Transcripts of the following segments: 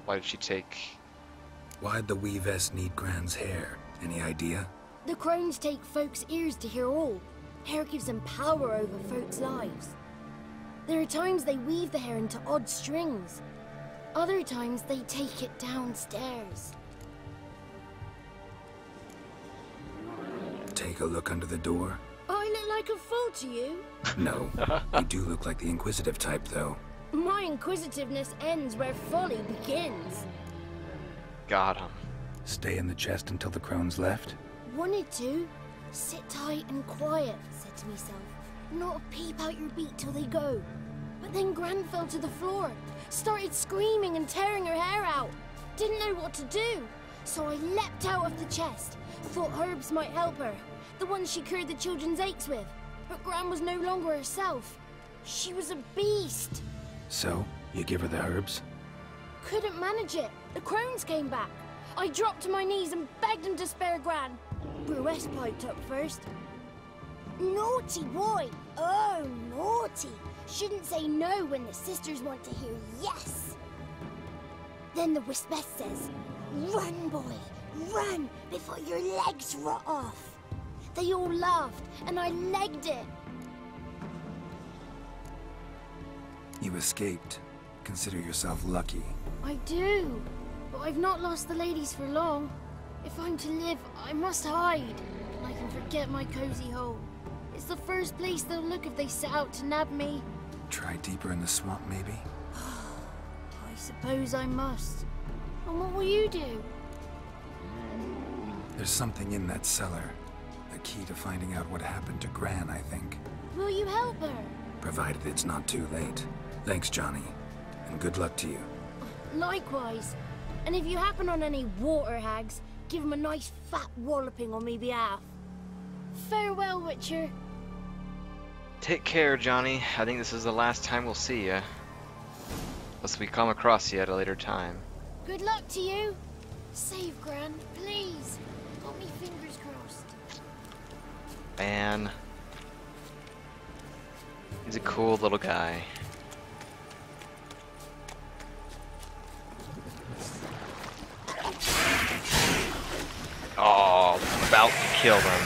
Why did she take... Why'd the weavess need Gran's hair? Any idea? The crones take folks' ears to hear all. Hair gives them power over folks' lives. There are times they weave the hair into odd strings. Other times they take it downstairs. Take a look under the door. I look like a fool to you? No, you do look like the inquisitive type, though. My inquisitiveness ends where folly begins. Got him. Stay in the chest until the crone's left? Wanted to. Sit tight and quiet, said to myself. Not a peep out your beat till they go. But then Gran fell to the floor, started screaming and tearing her hair out. Didn't know what to do, so I leapt out of the chest. Thought herbs might help her, the ones she cured the children's aches with. But Gran was no longer herself. She was a beast. So, you give her the herbs? Couldn't manage it. The crones came back. I dropped to my knees and begged him to spare Gran. Brewess piped up first. Naughty boy! Oh, naughty! Shouldn't say no when the sisters want to hear yes. Then the Wispess says, run, boy, run before your legs rot off. They all laughed, and I legged it. You escaped. Consider yourself lucky. I do, but I've not lost the ladies for long. If I'm to live, I must hide, and I can forget my cozy hole. It's the first place they'll look if they set out to nab me. Try deeper in the swamp, maybe? I suppose I must. And what will you do? There's something in that cellar. The key to finding out what happened to Gran, I think. Will you help her? Provided it's not too late. Thanks, Johnny. And good luck to you. Likewise. And if you happen on any water hags, give them a nice fat walloping on me behalf. Farewell, Witcher. Take care, Johnny. I think this is the last time we'll see you. Unless we come across you at a later time. Good luck to you. Save Gran, please. Got me fingers crossed. Man. He's a cool little guy. Oh, I'm about to kill them.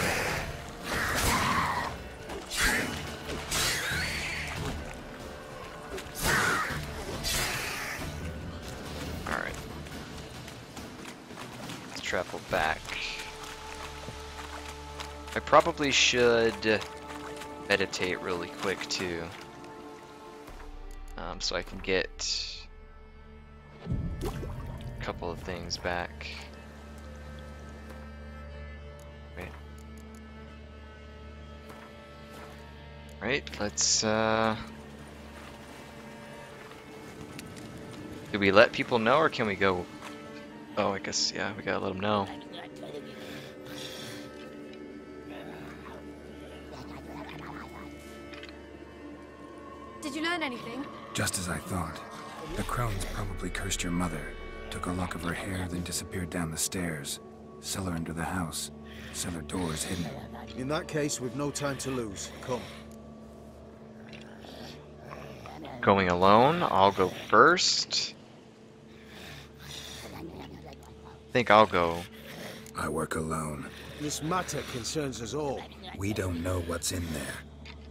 Alright. Let's travel back. I probably should meditate really quick too. So I can get a couple of things back. Wait. Right, let's do we let people know or can we go? Oh, I guess, yeah, we gotta let them know. Did you learn anything? Just as I thought. The crones probably cursed your mother, took a lock of her hair, then disappeared down the stairs. Cellar under the house. Cellar doors hidden. In that case, we've no time to lose. Come. Going alone, I'll go first. I think I'll go. I work alone. This matter concerns us all. We don't know what's in there.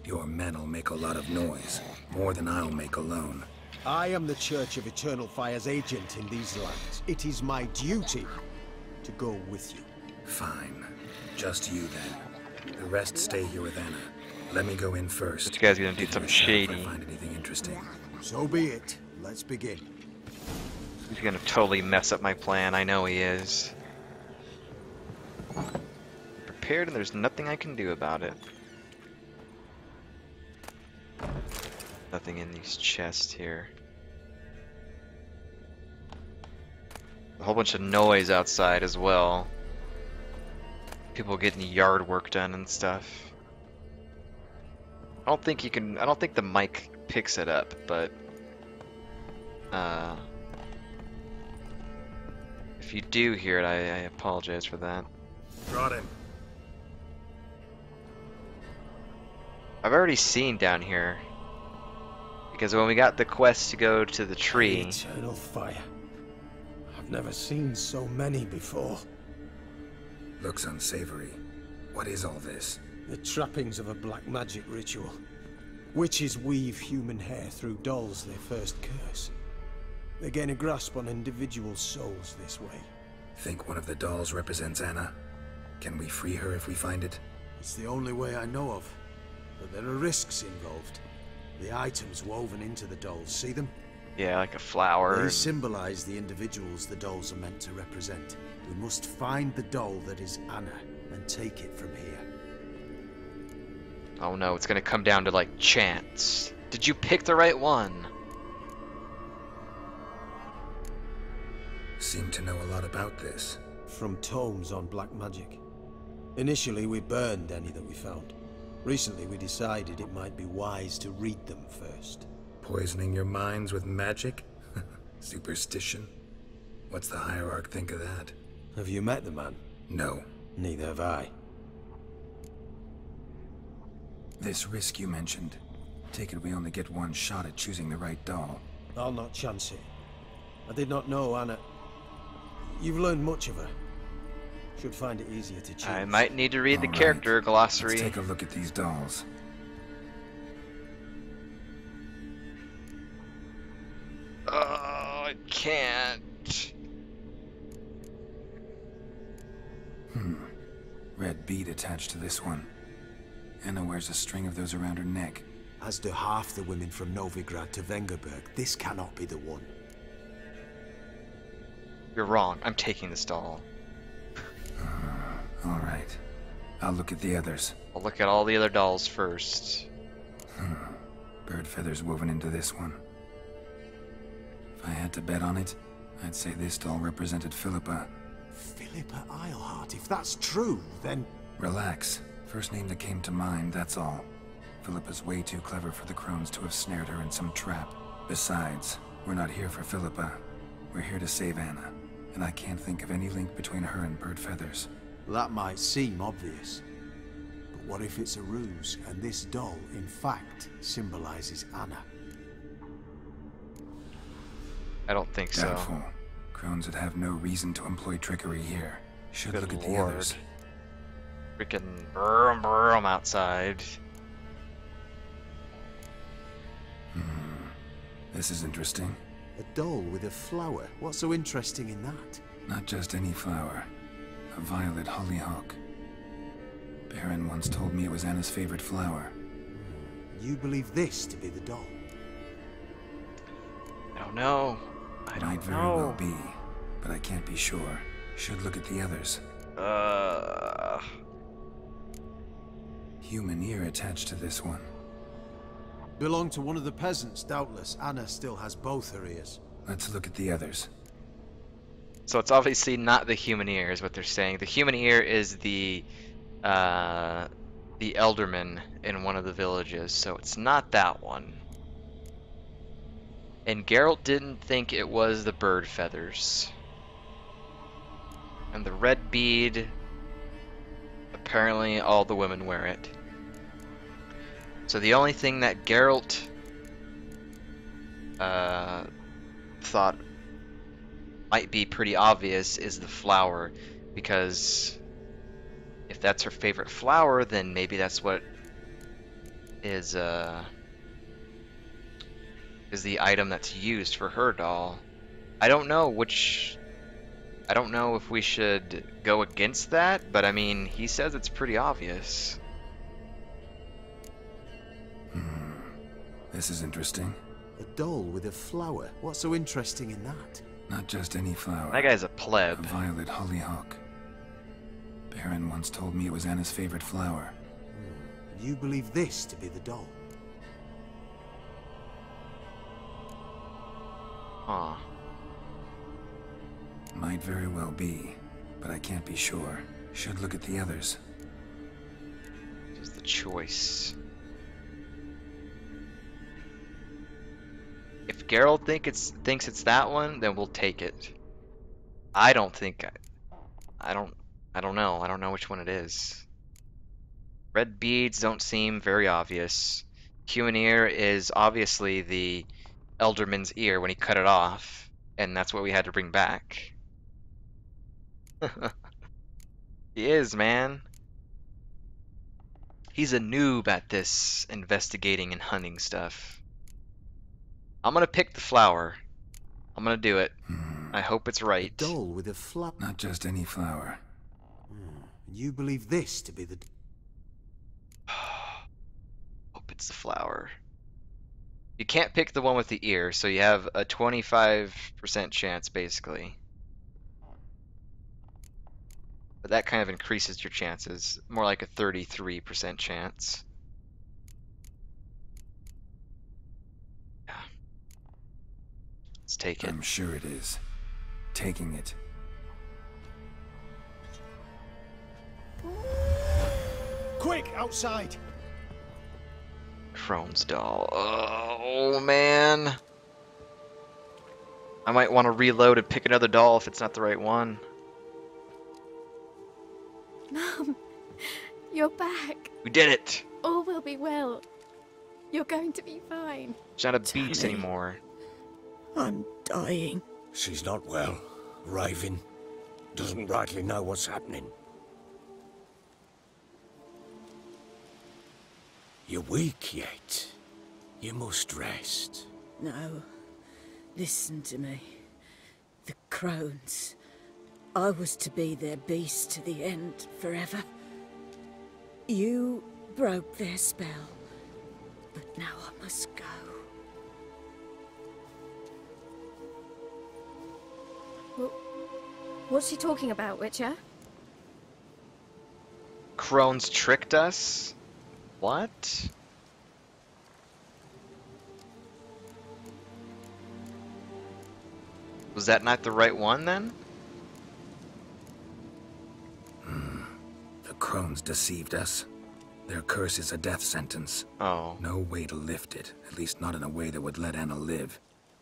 Your men'll make a lot of noise. More than I'll make alone. I am the Church of Eternal Fire's agent in these lands. It is my duty to go with you. Fine. Just you then. The rest stay here with Anna. Let me go in first. This guy's gonna do Give something me a shout if shady. I find anything interesting. So be it. Let's begin. He's gonna totally mess up my plan. I know he is. Prepared, and there's nothing I can do about it. Nothing in these chests here. A whole bunch of noise outside as well. People getting yard work done and stuff. I don't think you can. I don't think the mic picks it up, but if you do hear it, I apologize for that. Brought him. I've already seen down here. Because when we got the quest to go to the tree, Eternal Fire. I've never seen so many before. Looks unsavory. What is all this? The trappings of a black magic ritual. Witches weave human hair through dolls they first curse. They gain a grasp on individual souls this way. Think one of the dolls represents Anna? Can we free her if we find it? It's the only way I know of. But there are risks involved. The items woven into the dolls, see them? Yeah, like a flower. They symbolize the individuals the dolls are meant to represent. We must find the doll that is Anna and take it from here. Oh no, it's gonna come down to like chance. Did you pick the right one? Seem to know a lot about this. From tomes on black magic. Initially, we burned any that we found. Recently, we decided it might be wise to read them first. Poisoning your minds with magic? Superstition? What's the hierarch think of that? Have you met the man? No. Neither have I. This risk you mentioned. Take it we only get one shot at choosing the right doll. I'll not chance it. I did not know Anna. You've learned much of her. Should find it easier to choose. I might need to read the All character right. glossary. Let's take a look at these dolls. Oh, I can't. Red bead attached to this one. Anna wears a string of those around her neck. As do half the women from Novigrad to Vengerberg. This cannot be the one. You're wrong. I'm taking this doll. All right. I'll look at the others. I'll look at all the other dolls first. Bird feathers woven into this one. If I had to bet on it, I'd say this doll represented Philippa. Philippa Eilhart, if that's true, then... Relax. First name that came to mind, that's all. Philippa's way too clever for the crones to have snared her in some trap. Besides, we're not here for Philippa. We're here to save Anna. And I can't think of any link between her and bird feathers. That might seem obvious. But what if it's a ruse, and this doll, in fact, symbolizes Anna? I don't think so. Doubtful. Crones would have no reason to employ trickery here. Should Good look at the lord. others. Freaking brum brum outside. This is interesting. A doll with a flower. What's so interesting in that? Not just any flower. A violet hollyhock. Baron once told me it was Anna's favorite flower. You believe this to be the doll? I don't know. I Might don't very well know. be, but I can't be sure. Should look at the others. Human ear attached to this one. Belonged to one of the peasants, doubtless. Anna still has both her ears. Let's look at the others. So it's obviously not the human ear, is what they're saying. The human ear is the elderman in one of the villages, so it's not that one. And Geralt didn't think it was the bird feathers. And the red bead, apparently all the women wear it. So the only thing that Geralt thought might be pretty obvious is the flower, because if that's her favorite flower, then maybe that's what is the item that's used for her doll. I don't know if we should go against that, but I mean, he says it's pretty obvious. This is interesting. A doll with a flower. What's so interesting in that? Not just any flower. That guy's a A pleb. violet hollyhock. Baron once told me it was Anna's favorite flower. You believe this to be the doll? Huh. Might very well be, but I can't be sure. Should look at the others. Just the choice. If Geralt thinks it's that one, then we'll take it. I don't think I don't know. I don't know which one it is. Red beads don't seem very obvious. Human ear is obviously the Elderman's ear when he cut it off, and that's what we had to bring back. He is, man. He's a noob at this investigating and hunting stuff. I'm gonna pick the flower. I'm gonna do it. I hope it's A right. doll with a flap. Not just any flower. You believe this to be the... Hope it's the flower. You can't pick the one with the ear, so you have a 25% chance, basically. But that kind of increases your chances. More like a 33% chance. Yeah. Let's take it. I'm sure it is. Taking it. Quick, outside! Crone's doll. Oh, man. I might want to reload and pick another doll if it's not the right one. Mum, you're back. We did it! All will be well. You're going to be fine. It's not a beast Tammy. anymore. I'm dying. She's not well. Raving. Doesn't rightly know what's happening. You're weak yet. You must rest. No. Listen to me. The crones. I was to be their beast to the end, forever. You broke their spell. But now I must go. What's she talking about, Witcher? Crone's tricked us? What? Was that not the right one then? The crones deceived us. Their curse is a death sentence. Oh. No way to lift it, at least not in a way that would let Anna live.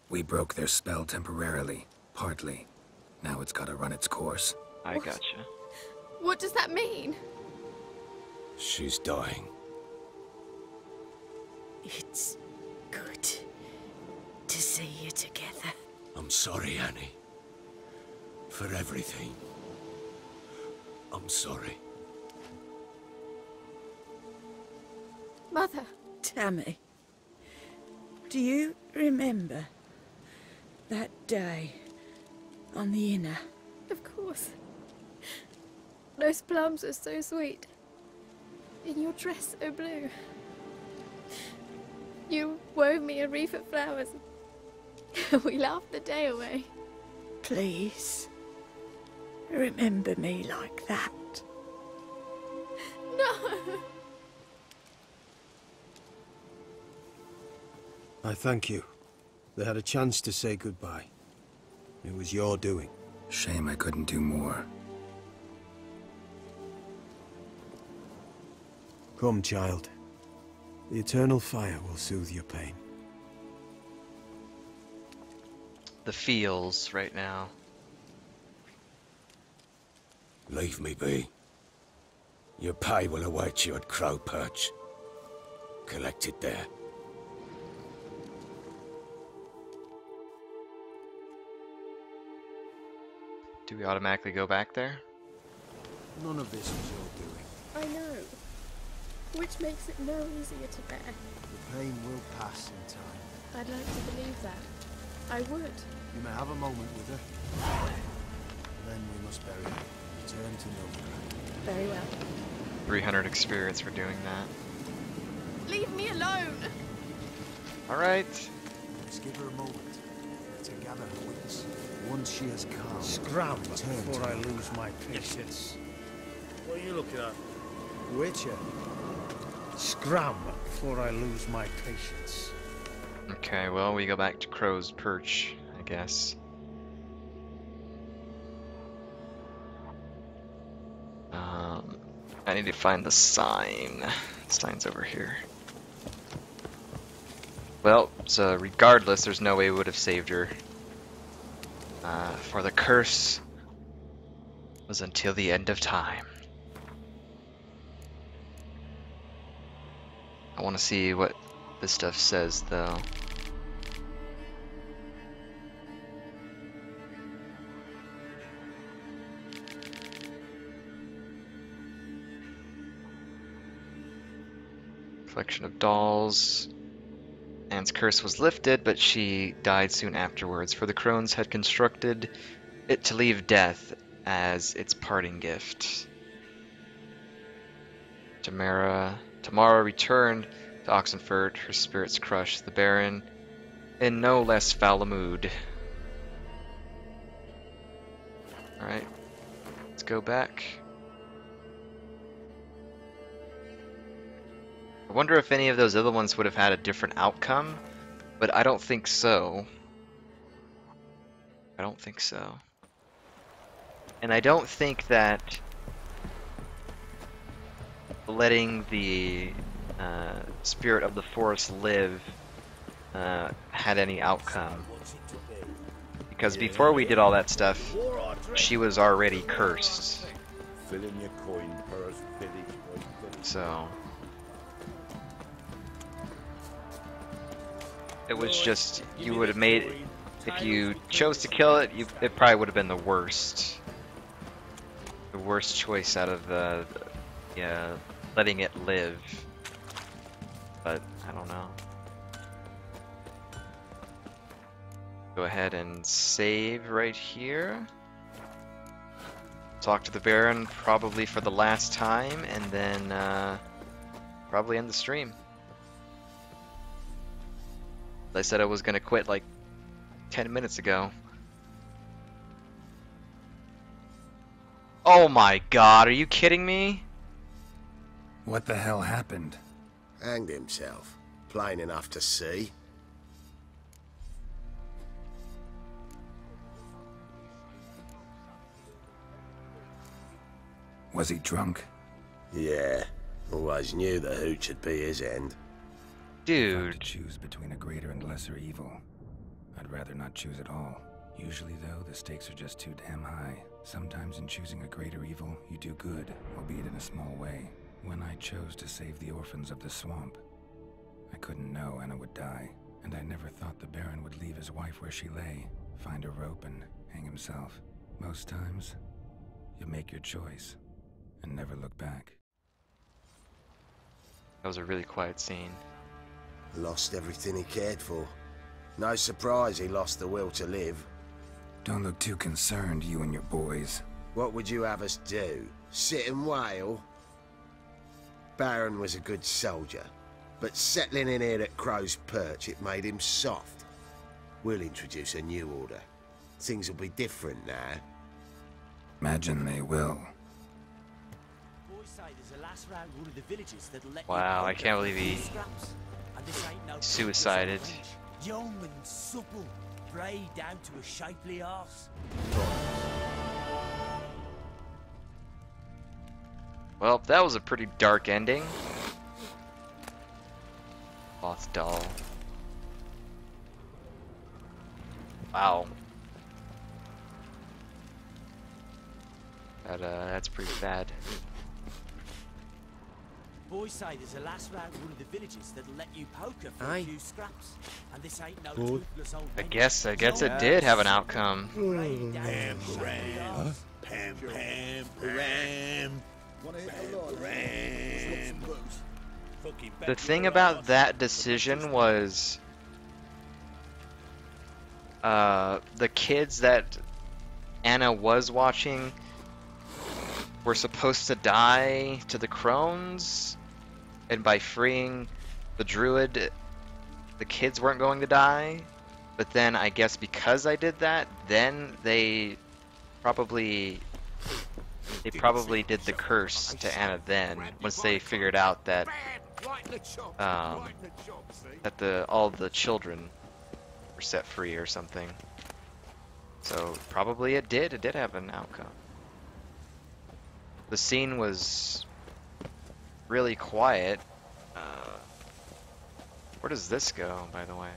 We broke their spell temporarily, partly. Now it's gotta run its course. I gotcha. What does that mean? She's dying. It's good to see you together. I'm sorry, Annie. For everything. I'm sorry. Mother. Tammy, do you remember that day on the inner? Of course. Those plums are so sweet. In your dress so blue. You wove me a wreath of flowers. We laughed the day away. Please, remember me like that. No! I thank you. They had a chance to say goodbye. It was your doing. Shame I couldn't do more. Come, child. The eternal fire will soothe your pain. The feels right now. Leave me be. Your pay will await you at Crow Perch. Collect it there. Do we automatically go back there? None of this was your doing. I know. Which makes it no easier to bear. The pain will pass in time. I'd like to believe that. I would. You may have a moment with her. Then we must bury her. Return to Novigrad. Very well. 300 experience for doing that. Leave me alone! Alright. Let's give her a moment to gather her wits. Once she has calmed, Scram return before to I Novigrad. lose my patience. What are you looking at? Witcher. Scram before I lose my patience. Okay, well, we go back to Crow's Perch, I guess. I need to find the sign. The sign's over here. Well, so regardless, there's no way we would have saved her. For the curse was until the end of time. I want to see what this stuff says, though. Collection of dolls. Anne's curse was lifted, but she died soon afterwards, for the crones had constructed it to leave death as its parting gift. Tamara returned to Oxenfurt, her spirits crushed, the Baron in no less foul a mood. Alright, let's go back. I wonder if any of those other ones would have had a different outcome, but I don't think so. I don't think so. And I don't think that letting the spirit of the forest live had any outcome. Because before we did all that stuff, she was already cursed. So it was just, you would have made, if you chose to kill it, it probably would have been the worst. The worst choice out of letting it live. But I don't know. Go ahead and save right here. Talk to the Baron probably for the last time, and then probably end the stream. I said I was gonna quit like 10 minutes ago. Oh my god, are you kidding me? What the hell happened? Hanged himself. Plain enough to see. Was he drunk? Yeah. Always knew the hooch would be his end. If I had Dude. to choose between a greater and lesser evil, I'd rather not choose at all. Usually, though, the stakes are just too damn high. Sometimes in choosing a greater evil, you do good, albeit in a small way. When I chose to save the orphans of the swamp, I couldn't know Anna would die, and I never thought the Baron would leave his wife where she lay, find a rope and hang himself. Most times, you make your choice and never look back. That was a really quiet scene. Lost everything he cared for. No surprise he lost the will to live. Don't look too concerned, you and your boys. What would you have us do? Sit and wail? Baron was a good soldier, but settling in here at Crow's Perch, it made him soft. We'll introduce a new order. Things will be different now. Imagine they will. Wow, I can't believe he suicided. Young and supple, prey down to a shapely arse. Well, that was a pretty dark ending. Cloth doll. Wow. That's pretty bad. Boys say there's a lass round one of the villages that'll let you poker for a few scraps. And this ain't no toothless old I guess it did have an outcome. Pam, pam, pam, pam. The thing about that decision was the kids that Anna was watching were supposed to die to the crones, and by freeing the druid, the kids weren't going to die. But then I guess because I did that, then they probably did the curse to Anna then, once they figured out that all the children were set free or something. So probably it did have an outcome. The scene was really quiet. Where does this go, by the way?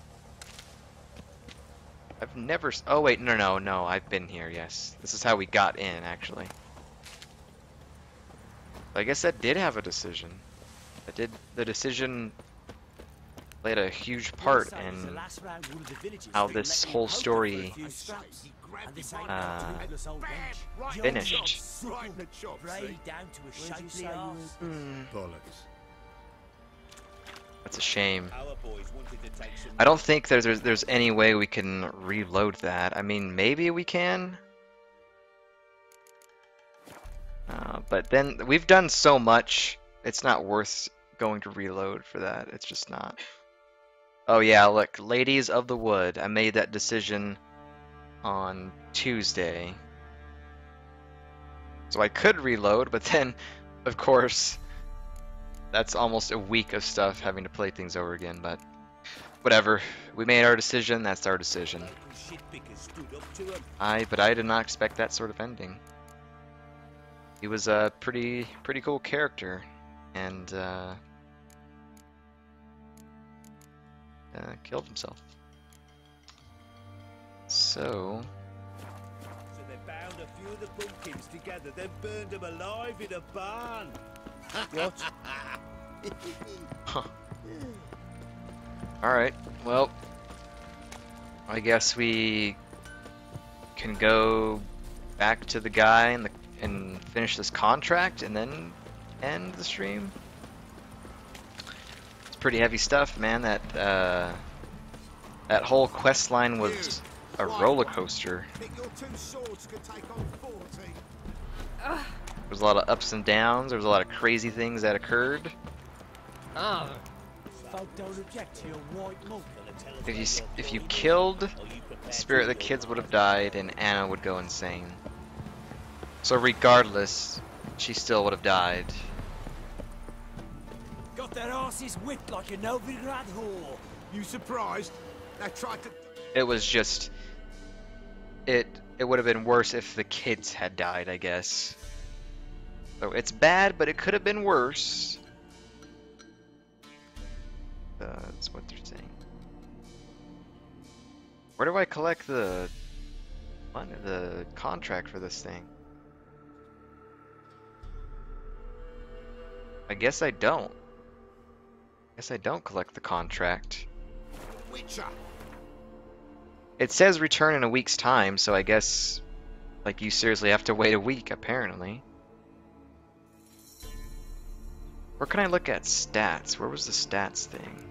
I've never... Oh wait, no, I've been here, yes. This is how we got in, actually. I guess that did have a decision. The decision played a huge part in how this whole story finished. Bollocks. That's a shame. I don't think there's any way we can reload that. I mean, maybe we can. But then we've done so much, it's not worth going to reload for that. It's just not. Oh yeah, look, Ladies of the Wood. I made that decision on Tuesday. So I could reload, but then, of course, that's almost a week of stuff having to play things over again, but whatever. We made our decision, that's our decision. But I did not expect that sort of ending. He was a pretty cool character, and killed himself. So they bound a few of the pumpkins together, then burned them alive in a barn. What? Huh. Alright, well, I guess we can go back to the guy and finish this contract and then end the stream. It's pretty heavy stuff, man. That whole quest line was a roller coaster. There was a lot of ups and downs. There was a lot of crazy things that occurred. If you killed Spirit, the kids would have died and Anna would go insane. So regardless, she still would have died. Got their asses whipped like a Novigrad whore. You surprised? They tried to. It was just. It would have been worse if the kids had died, I guess. So it's bad, but it could have been worse. That's what they're saying. Where do I collect the contract for this thing? I guess I don't. Collect the contract. Witcher. It says return in a week's time, so I guess like you seriously have to wait a week apparently. Where can I look at stats? Where was the stats thing?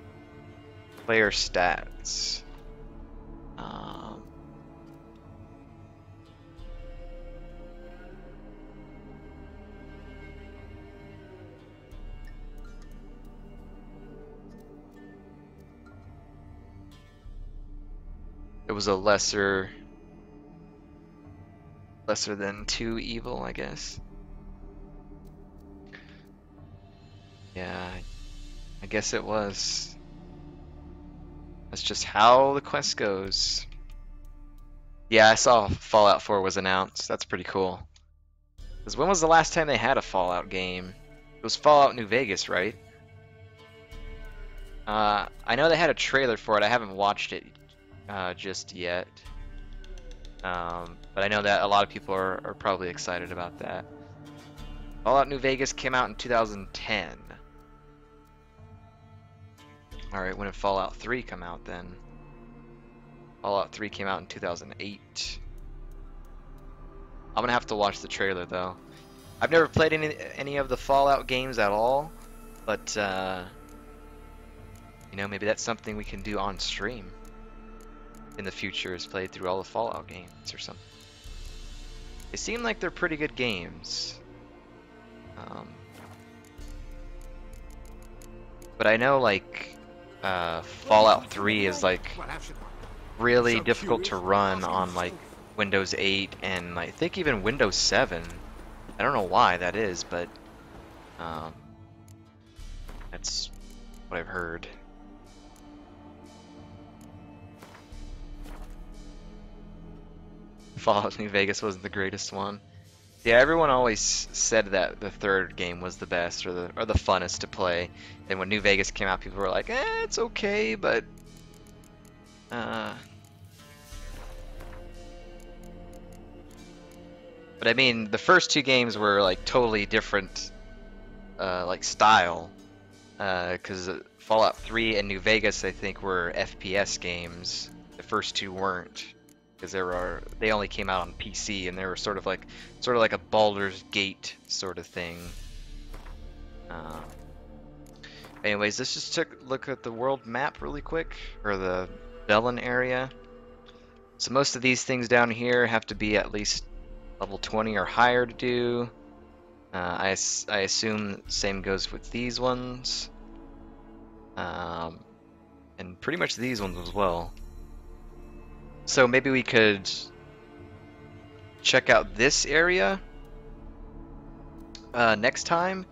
Player stats. It was a lesser than 2 evil, I guess. Yeah, I guess it was. That's just how the quest goes. Yeah, I saw Fallout 4 was announced. That's pretty cool. Because when was the last time they had a Fallout game? It was Fallout New Vegas, right? I know they had a trailer for it. I haven't watched it just yet. But I know that a lot of people are probably excited about that. Fallout New Vegas came out in 2010. Alright, when did Fallout 3 come out then? Fallout 3 came out in 2008. I'm gonna have to watch the trailer though. I've never played any of the Fallout games at all, but you know, maybe that's something we can do on stream in the future, is play through all the Fallout games or something. They seem like they're pretty good games. But I know like Fallout 3 is like really difficult to run on like Windows 8 and I think even Windows 7. I don't know why that is, but that's what I've heard. Fallout New Vegas wasn't the greatest one. Yeah, everyone always said that the third game was the best or the funnest to play. And when New Vegas came out, people were like, it's okay, but I mean, the first 2 games were like totally different like style. Because Fallout 3 and New Vegas, I think, were FPS games. The first 2 weren't. Because they only came out on PC, and they were sort of like a Baldur's Gate sort of thing. Anyways, let's just take a look at the world map really quick, or the Velen area. So most of these things down here have to be at least level 20 or higher to do. I assume same goes with these ones. And pretty much these ones as well. So maybe we could check out this area next time.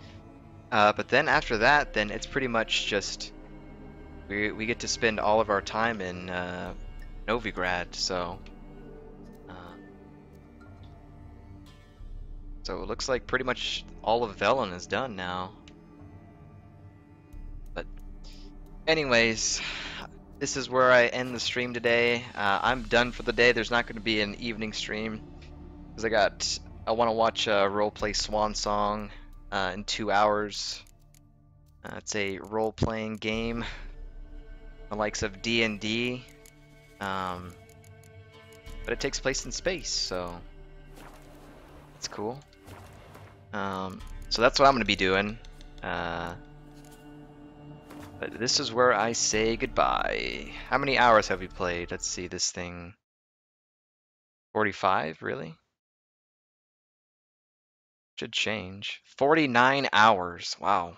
But then after that, then it's pretty much just we get to spend all of our time in Novigrad. So it looks like pretty much all of Velen is done now. But anyways, this is where I end the stream today. I'm done for the day. There's not going to be an evening stream because I want to watch a roleplay Swan Song in 2 hours. It's a role-playing game, the likes of D&D, but it takes place in space, so it's cool. So that's what I'm going to be doing. But this is where I say goodbye. How many hours have we played? Let's see, this thing. 45, really? Should change. 49 hours. Wow.